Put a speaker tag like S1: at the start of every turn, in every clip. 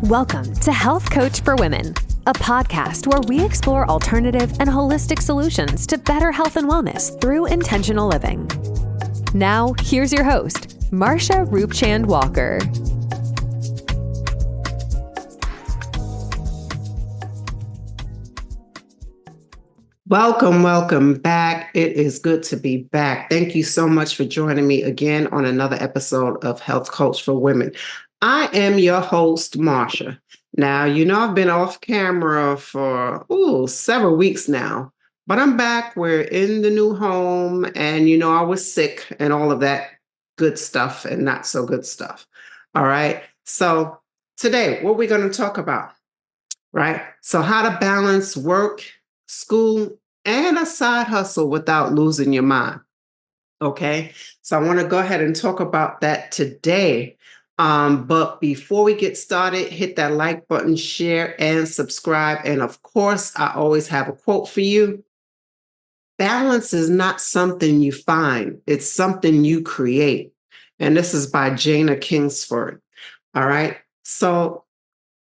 S1: Welcome to Health Coach for Women, a podcast where we explore alternative and holistic solutions to better health and wellness through intentional living. Now, here's your host, Marsha Roopchand-Walker.
S2: Welcome back. It is good to be back. Thank you so much for joining me again on another episode of Health Coach for Women. I am your host, Marsha. Now, I've been off camera for several weeks now, but I'm back. We're in the new home and, I was sick and all of that good stuff and not so good stuff. All right. So today, what we're going to talk about, right? So how to balance work, school, and a side hustle without losing your mind. Okay, so I want to go ahead and talk about that today. But before we get started, hit that like button, share, and subscribe. And of course, I always have a quote for you. Balance is not something you find, it's something you create. And this is by Jana Kingsford. All right, so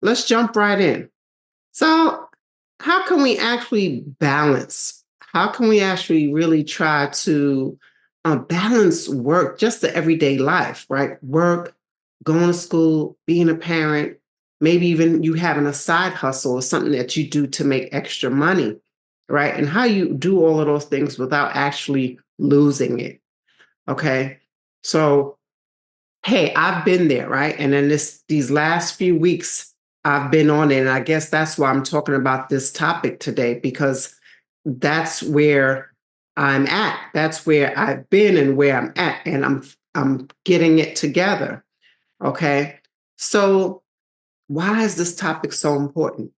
S2: let's jump right in. So how can we actually balance? How can we actually really try to balance work, just the everyday life, right? Work, going to school, being a parent, maybe even you having a side hustle or something that you do to make extra money, right? And how you do all of those things without actually losing it, okay? So, hey, I've been there, right? And then these last few weeks, I've been on it. And I guess that's why I'm talking about this topic today, because that's where I'm at. That's where I've been and where I'm at. And I'm getting it together. Okay. So why is this topic so important?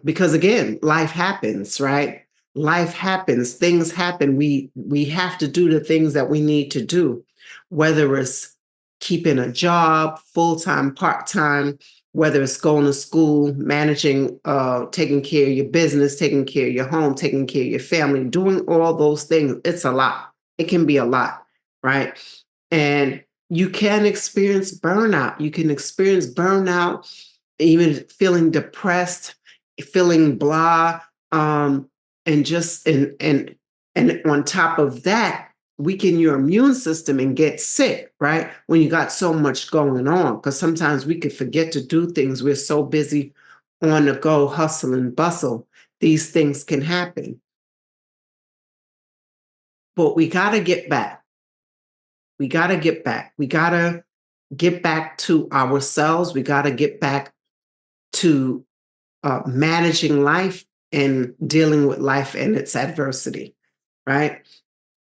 S2: Because again, life happens, right? Life happens, things happen. We have to do the things that we need to do, whether it's keeping a job, full-time, part-time, whether it's going to school, managing, taking care of your business, taking care of your home, taking care of your family, doing all those things. It's a lot. It can be a lot, right? And you can experience burnout. You can experience burnout, even feeling depressed, feeling blah, and just and on top of that, weaken your immune system and get sick, right? When you got so much going on, because sometimes we could forget to do things. We're so busy on the go, hustle and bustle. These things can happen. But we got to get back. We got to get back. We got to get back to ourselves. We got to get back to managing life and dealing with life and its adversity, right?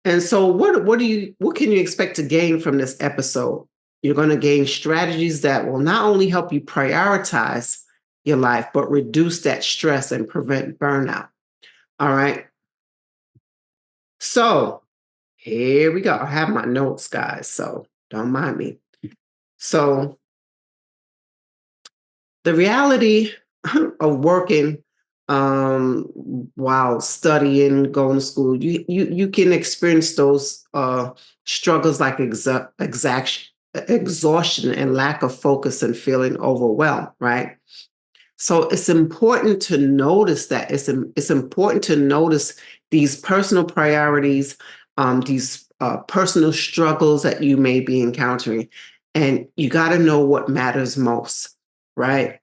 S2: And so what can you expect to gain from this episode? You're going to gain strategies that will not only help you prioritize your life, but reduce that stress and prevent burnout. All right. So here we go. I have my notes, guys, so don't mind me. So the reality of working while studying, going to school, you can experience those struggles like exhaustion and lack of focus and feeling overwhelmed, right? So it's important to notice that. It's important to notice these personal priorities, these personal struggles that you may be encountering, and you got to know what matters most, right?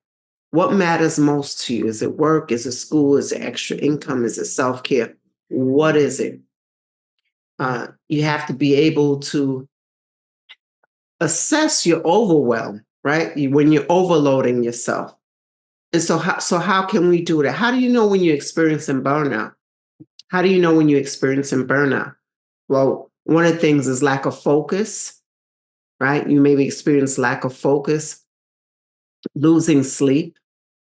S2: What matters most to you? Is it work? Is it school? Is it extra income? Is it self-care? What is it? You have to be able to assess your overwhelm, right? When you're overloading yourself. And so how can we do that? How do you know when you're experiencing burnout? How do you know when you're experiencing burnout? Well, one of the things is lack of focus, right? You maybe experience lack of focus, losing sleep,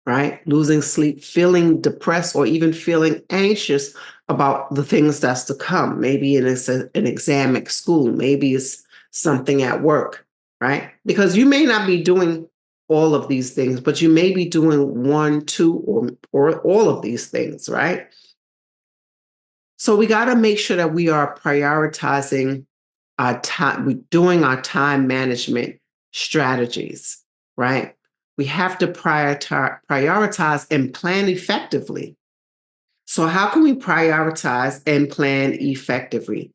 S2: right? Losing sleep, feeling depressed, or even feeling anxious about the things that's to come. Maybe it's an exam at school. Maybe it's something at work, right? Because you may not be doing all of these things, but you may be doing one, two, or all of these things, right? So we got to make sure that we are prioritizing our time, we're doing our time management strategies, right? we have to prioritize and plan effectively. So how can we prioritize and plan effectively?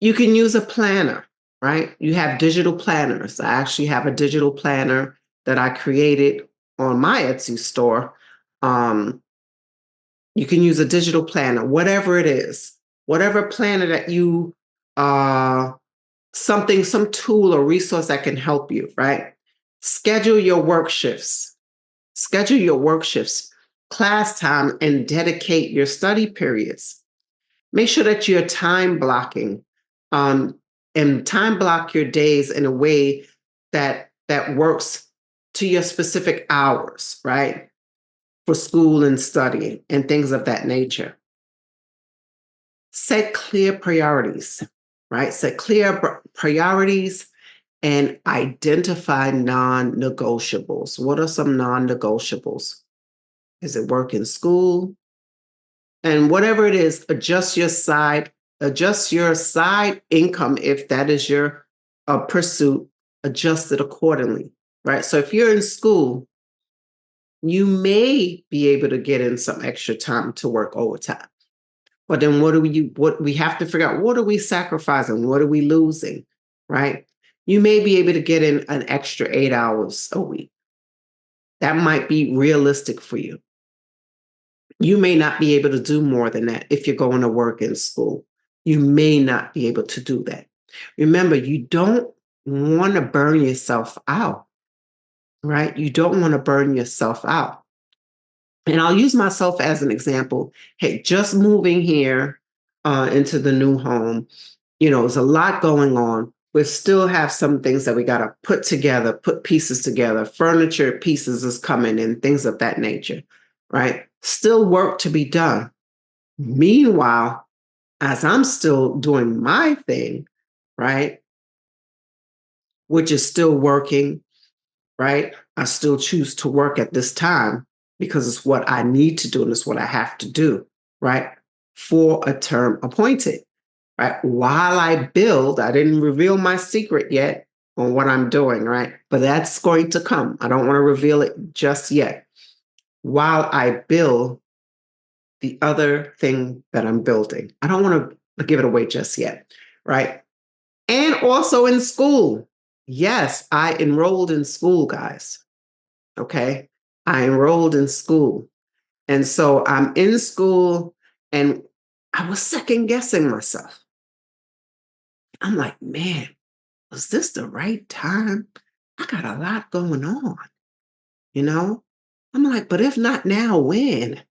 S2: You can use a planner, right? You have digital planners. I actually have a digital planner that I created on my Etsy store. You can use a digital planner, whatever it is, whatever planner that you, some tool or resource that can help you, right? Schedule your work shifts, class time, and dedicate your study periods. Make sure that you're time blocking, and time block your days in a way that works to your specific hours, right? For school and studying and things of that nature. Set clear priorities, right? Set clear priorities and identify non-negotiables. What are some non-negotiables? Is it work in school? And whatever it is, adjust your side income if that is your pursuit, adjust it accordingly, right? So if you're in school, you may be able to get in some extra time to work overtime. But then what we have to figure out, what are we sacrificing? What are we losing, right? You may be able to get in an extra 8 hours a week. That might be realistic for you. You may not be able to do more than that if you're going to work in school. You may not be able to do that. Remember, you don't want to burn yourself out, right? You don't want to burn yourself out. And I'll use myself as an example. Hey, just moving here into the new home, there's a lot going on. We still have some things that we got to put pieces together. Furniture pieces is coming and things of that nature, right? Still work to be done. Meanwhile, as I'm still doing my thing, right, which is still working, right? I still choose to work at this time because it's what I need to do and it's what I have to do, right? For a term appointed, right? While I build, I didn't reveal my secret yet on what I'm doing, right? But that's going to come. I don't want to reveal it just yet. While I build the other thing that I'm building, I don't want to give it away just yet, right? And also in school. Yes, I enrolled in school, guys. Okay. I enrolled in school. And so I'm in school and I was second guessing myself. I'm like, man, was this the right time? I got a lot going on, you know? I'm like, but if not now, when?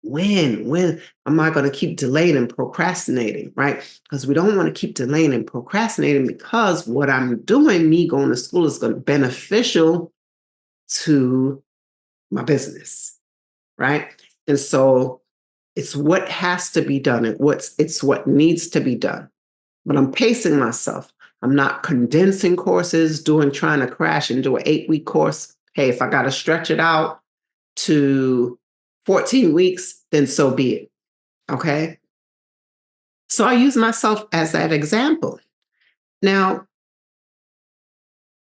S2: When am I going to keep delaying and procrastinating, right? Because we don't want to keep delaying and procrastinating because what I'm doing, me going to school, is going to be beneficial to my business, right? And so it's what has to be done. It's what needs to be done. But I'm pacing myself. I'm not condensing courses, trying to crash and do an 8-week course. Hey, if I got to stretch it out to 14 weeks, then so be it. Okay. So I use myself as that example. Now,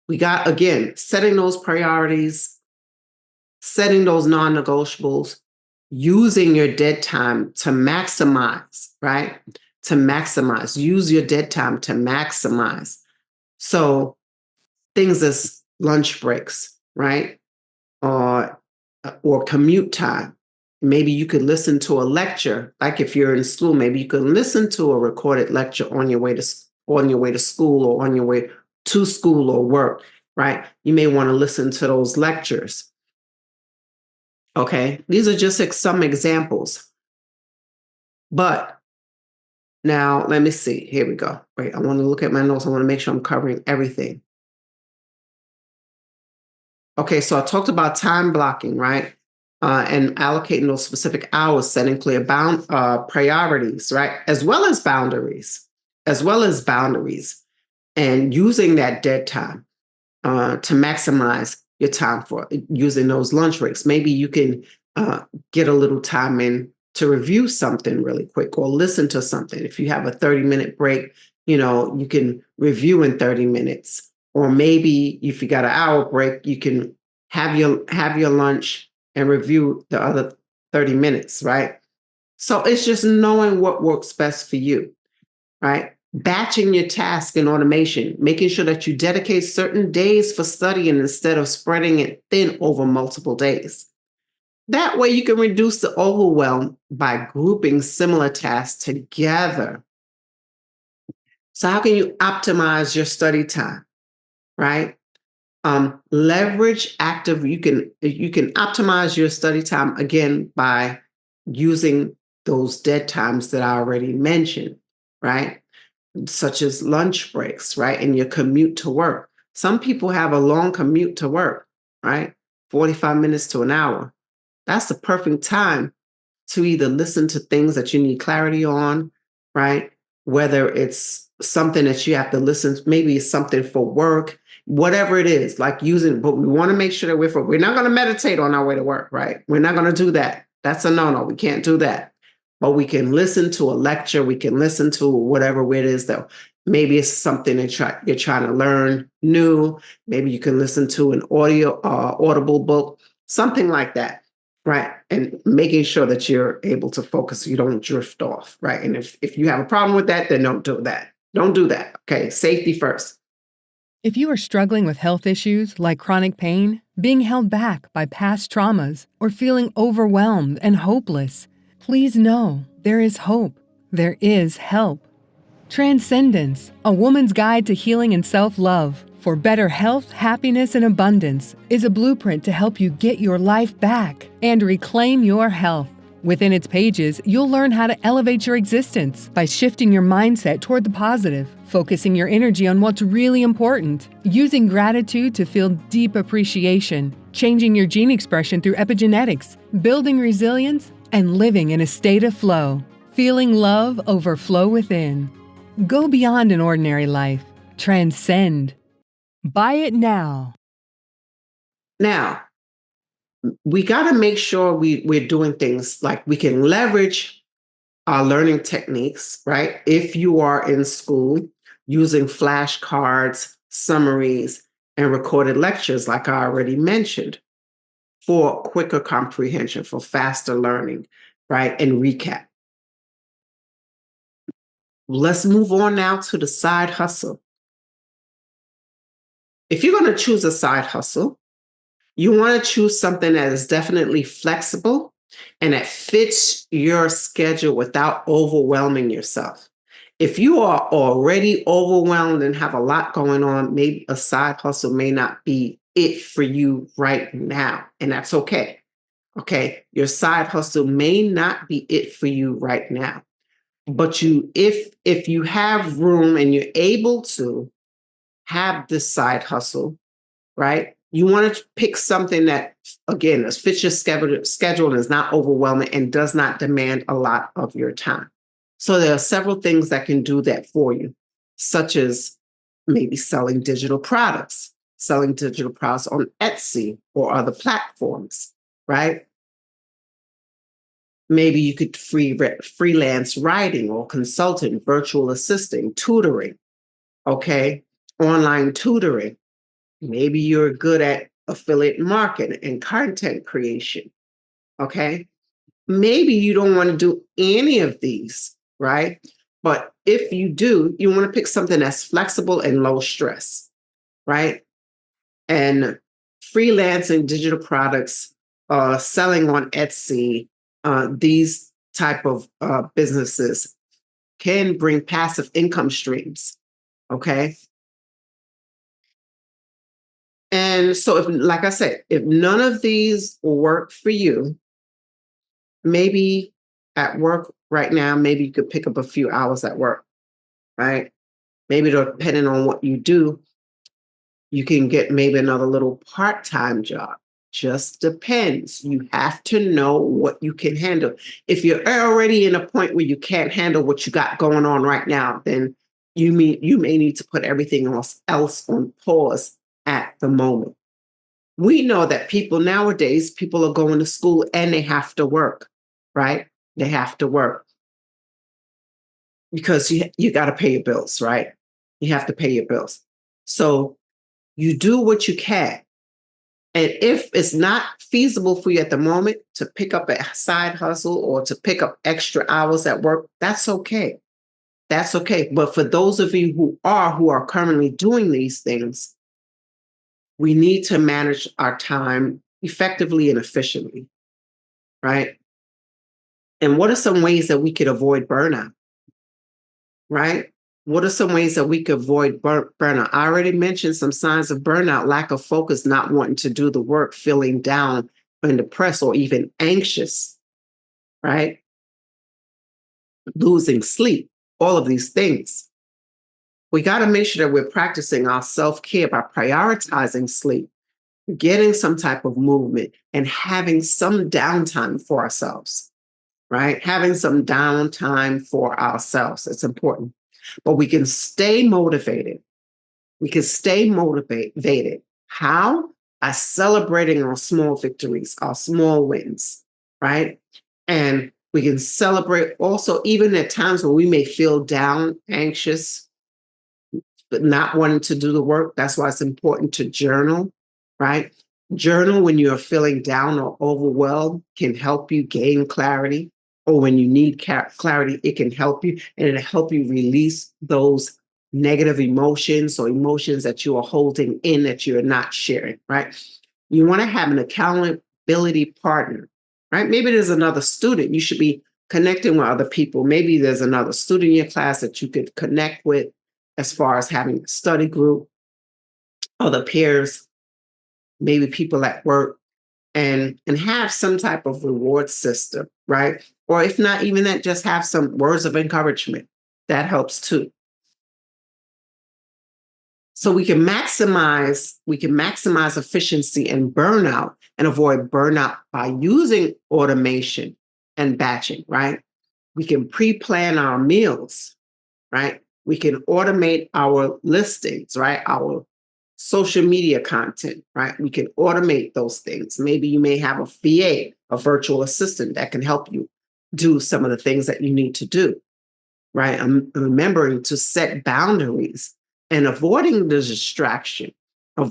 S2: we got, again, setting those priorities, setting those non-negotiables, using your dead time to maximize, right? Use your dead time to maximize. So things as lunch breaks, right? Or commute time. Maybe you could listen to a lecture. Like if you're in school, maybe you could listen to a recorded lecture on your way to school or on your way to school or work, right? You may want to listen to those lectures. Okay, these are just some examples. But now let me see. Here we go. Wait, I want to look at my notes. I want to make sure I'm covering everything. Okay, so I talked about time blocking, right? And allocating those specific hours, setting clear priorities, right? As well as boundaries, and using that dead time to maximize your time for using those lunch breaks. Maybe you can get a little time in to review something really quick or listen to something. If you have a 30-minute break, you can review in 30 minutes. Or maybe if you got an hour break, you can have your lunch and review the other 30 minutes, right? So it's just knowing what works best for you, right? Batching your task and automation, making sure that you dedicate certain days for studying instead of spreading it thin over multiple days. That way you can reduce the overwhelm by grouping similar tasks together. So how can you optimize your study time, right? Leverage active. You can optimize your study time again by using those dead times that I already mentioned, right? Such as lunch breaks, right? And your commute to work. Some people have a long commute to work, right? 45 minutes to an hour. That's the perfect time to either listen to things that you need clarity on, right? Whether it's something that you have to listen to, maybe it's something for work, whatever it is, like using, but we want to make sure that we're not going to meditate on our way to work, right? We're not going to do that. That's a no-no. We can't do that. But we can listen to a lecture. We can listen to whatever it is that maybe it's something that you're trying to learn new. Maybe you can listen to an audible book, something like that. Right. And making sure that you're able to focus, you don't drift off. Right. And if you have a problem with that, then don't do that. Don't do that. Okay. Safety first.
S3: If you are struggling with health issues like chronic pain, being held back by past traumas, or feeling overwhelmed and hopeless, please know there is hope. There is help. Transcendence, a woman's guide to healing and self-love for better health, happiness, and abundance, is a blueprint to help you get your life back and reclaim your health. Within its pages, you'll learn how to elevate your existence by shifting your mindset toward the positive, focusing your energy on what's really important, using gratitude to feel deep appreciation, changing your gene expression through epigenetics, building resilience, and living in a state of flow, feeling love overflow within. Go beyond an ordinary life. Transcend. Buy it now.
S2: Now, we got to make sure we're doing things like we can leverage our learning techniques, right? If you are in school using flashcards, summaries, and recorded lectures, like I already mentioned, for quicker comprehension, for faster learning, right? And recap. Let's move on now to the side hustle. If you're going to choose a side hustle, you want to choose something that is definitely flexible and that fits your schedule without overwhelming yourself. If you are already overwhelmed and have a lot going on, maybe a side hustle may not be it for you right now, and that's okay. Okay, your side hustle may not be it for you right now, but if you have room and you're able to have this side hustle, right? You want to pick something that, again, fits your schedule and is not overwhelming and does not demand a lot of your time. So there are several things that can do that for you, such as maybe selling digital products on Etsy or other platforms, right? Maybe you could freelance writing or consulting, virtual assisting, tutoring, okay? Online tutoring. Maybe you're good at affiliate marketing and content creation, okay? Maybe you don't want to do any of these, right? But if you do, you want to pick something that's flexible and low stress, right? And freelancing digital products, selling on Etsy, these type of businesses can bring passive income streams, okay? And so, if, like I said, if none of these work for you, maybe at work right now, maybe you could pick up a few hours at work, right? Maybe depending on what you do, you can get maybe another little part-time job. Just depends. You have to know what you can handle. If you're already in a point where you can't handle what you got going on right now, then you may need to put everything else on pause at the moment. We know that people are going to school and they have to work, right? They have to work because you got to pay your bills, right? You have to pay your bills. So You do what you can. And if it's not feasible for you at the moment to pick up a side hustle or to pick up extra hours at work, that's okay. That's okay. But for those of you who are currently doing these things, we need to manage our time effectively and efficiently, right? And what are some ways that we could avoid burnout, right? What are some ways that we could avoid burnout? I already mentioned some signs of burnout: lack of focus, not wanting to do the work, feeling down and depressed or even anxious, right? Losing sleep, all of these things. We got to make sure that we're practicing our self-care by prioritizing sleep, getting some type of movement, and having some downtime for ourselves, right? Having some downtime for ourselves. It's important. But we can stay motivated. We can stay motivated. How? By celebrating our small victories, our small wins, right? And we can celebrate also, even at times when we may feel down, anxious, but not wanting to do the work. That's why it's important to journal, right? Journal when you're feeling down or overwhelmed can help you gain clarity. Or when you need clarity, it can help you, and it'll help you release those negative emotions or emotions that you are holding in that you're not sharing, right? You want to have an accountability partner, right? Maybe there's another student. You should be connecting with other people. Maybe there's another student in your class that you could connect with as far as having a study group, other peers, maybe people at work, and have some type of reward system, right? Or if not even that, just have some words of encouragement. That helps too. So we can maximize efficiency and burnout and avoid burnout by using automation and batching, right? We can pre-plan our meals, right? We can automate our listings, right? Our social media content, right? We can automate those things. Maybe you may have a VA, a virtual assistant that can help you do some of the things that you need to do, right? I'm remembering to set boundaries and avoiding distraction and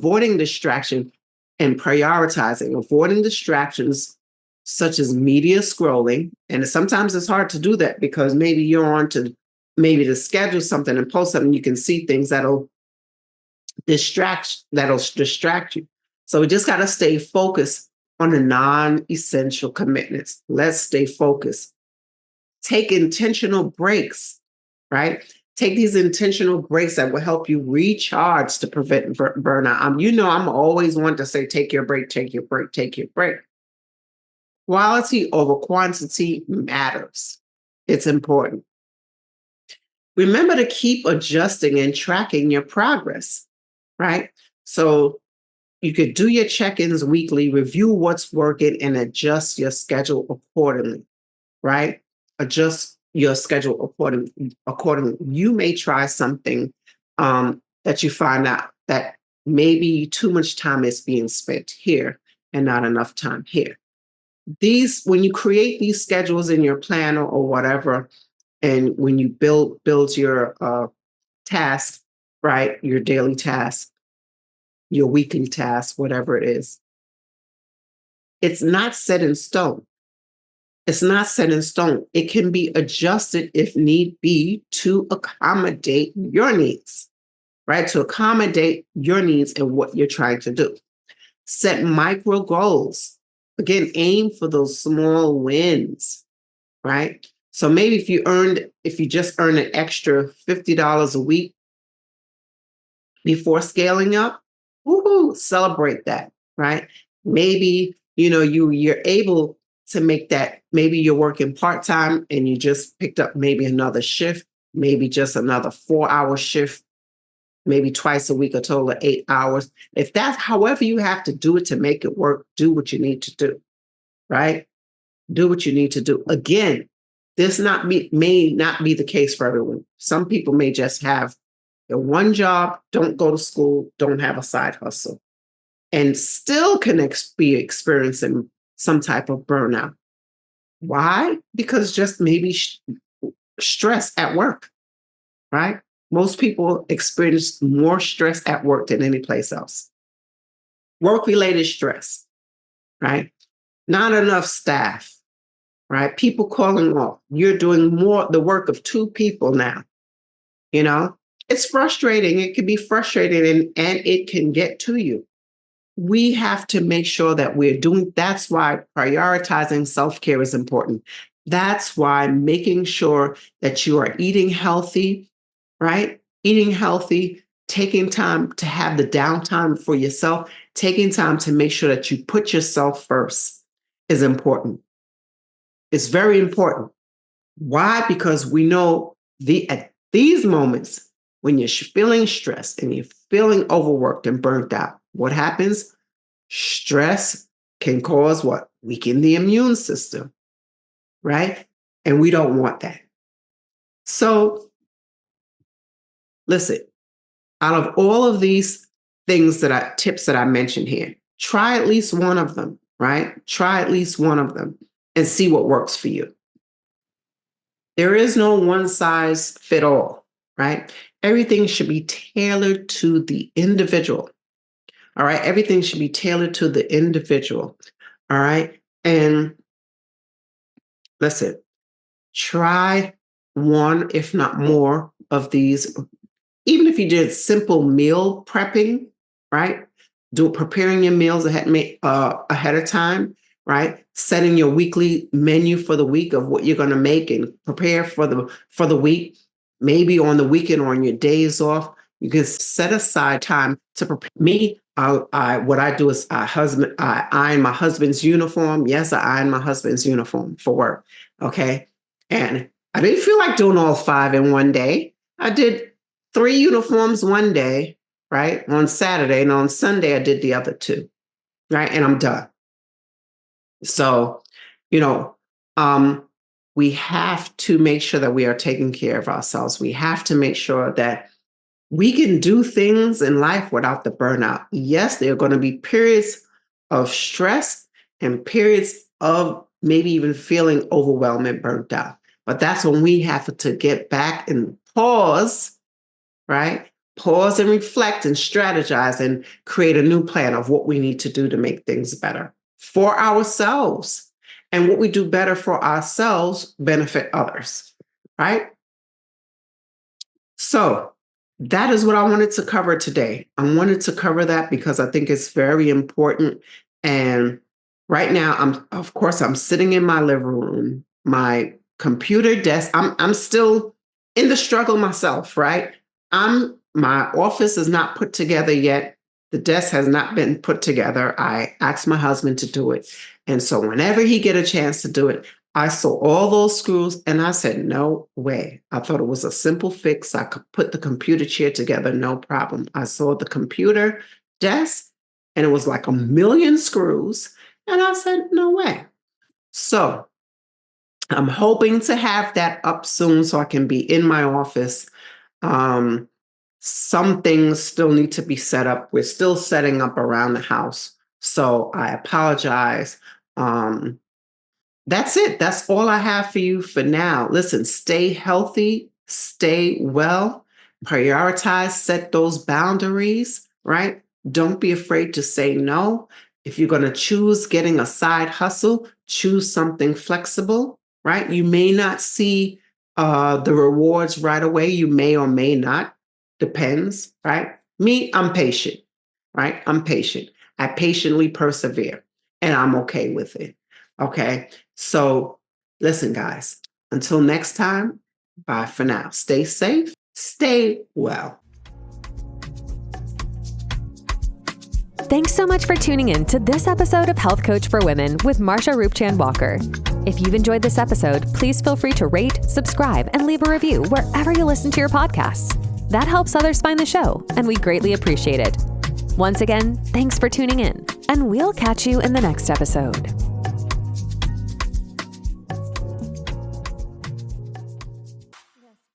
S2: prioritizing, avoiding distractions such as media scrolling. And sometimes it's hard to do that because maybe you're on to maybe to schedule something and post something, you can see things that'll distract you. So we just got to stay focused on the non-essential commitments. Let's stay focused. Take intentional breaks, right? Take these intentional breaks that will help you recharge to prevent burnout. I'm always one to say, take your break, take your break, take your break. Quality over quantity matters. It's important. Remember to keep adjusting and tracking your progress, right? So you could do your check-ins weekly, review what's working, and adjust your schedule accordingly, right? Adjust your schedule accordingly. You may try something that you find out that maybe too much time is being spent here and not enough time here. When you create these schedules in your planner or whatever, and when you build your task, right, your daily task, your weekly task, whatever it is, it's not set in stone. It's not set in stone. It can be adjusted if need be to accommodate your needs, right? To accommodate your needs and what you're trying to do. Set micro goals. Again, aim for those small wins, right? So maybe if you just earned an extra $50 a week before scaling up, woohoo, celebrate that, right? Maybe, you're able to make that. Maybe you're working part-time and you just picked up maybe another shift, maybe just another 4-hour shift, maybe twice a week, a total of 8 hours. If that's however you have to do it to make it work, do what you need to do, right? Do what you need to do. Again, this may not be the case for everyone. Some people may just have their one job, don't go to school, don't have a side hustle, and still can be experiencing some type of burnout. Why? Because just maybe stress at work, right? Most people experience more stress at work than any place else. Work-related stress, right? Not enough staff, right? People calling off. You're doing more the work of 2 people now. It's frustrating. It can be frustrating and it can get to you. We have to make sure that that's why prioritizing self-care is important. That's why making sure that you are eating healthy, right? Eating healthy, taking time to have the downtime for yourself, taking time to make sure that you put yourself first is important. It's very important. Why? Because we know at these moments, when you're feeling stressed and you're feeling overworked and burnt out, what happens? Stress can cause what? Weaken the immune system, right? And we don't want that. So, listen, out of all of these tips that I mentioned here, try at least one of them, right? Try at least one of them and see what works for you. There is no one size fit all, right? Everything should be tailored to the individual. All right. Everything should be tailored to the individual. All right. And listen, try one, if not more, of these. Even if you did simple meal prepping, right? Preparing your meals ahead of time, right? Setting your weekly menu for the week of what you're going to make and prepare for the week. Maybe on the weekend or on your days off, you can set aside time to prepare. Me, what I do is I iron my husband's uniform. Yes, I iron my husband's uniform for work. Okay. And I didn't feel like doing all 5 in one day. I did 3 uniforms one day, right? On Saturday, and on Sunday, I did the other 2, right? And I'm done. So, we have to make sure that we are taking care of ourselves. We have to make sure that we can do things in life without the burnout. Yes, there are going to be periods of stress and periods of maybe even feeling overwhelmed and burnt out. But that's when we have to get back and pause, right? Pause and reflect and strategize and create a new plan of what we need to do to make things better for ourselves. And what we do better for ourselves benefit others, right? So that is what I wanted to cover today. I wanted to cover that because I think it's very important. And right now, I'm sitting in my living room, my computer desk. I'm still in the struggle myself, right? My office is not put together yet. The desk has not been put together. I asked my husband to do it. And so whenever he get a chance to do it, I saw all those screws and I said, no way. I thought it was a simple fix. I could put the computer chair together, no problem. I saw the computer desk and it was like 1,000,000 screws. And I said, no way. So I'm hoping to have that up soon so I can be in my office. Some things still need to be set up. We're still setting up around the house. So I apologize. That's it. That's all I have for you for now. Listen, stay healthy, stay well, prioritize, set those boundaries, right? Don't be afraid to say no. If you're going to choose getting a side hustle, choose something flexible, right? You may not see the rewards right away. You may or may not. Depends, right? Me, I'm patient, right? I'm patient. I patiently persevere and I'm okay with it. Okay. So listen, guys, until next time, bye for now. Stay safe, stay well.
S1: Thanks so much for tuning in to this episode of Health Coach for Women with Marsha Roopchand-Walker. If you've enjoyed this episode, please feel free to rate, subscribe, and leave a review wherever you listen to your podcasts. That helps others find the show, and we greatly appreciate it. Once again, thanks for tuning in, and we'll catch you in the next episode.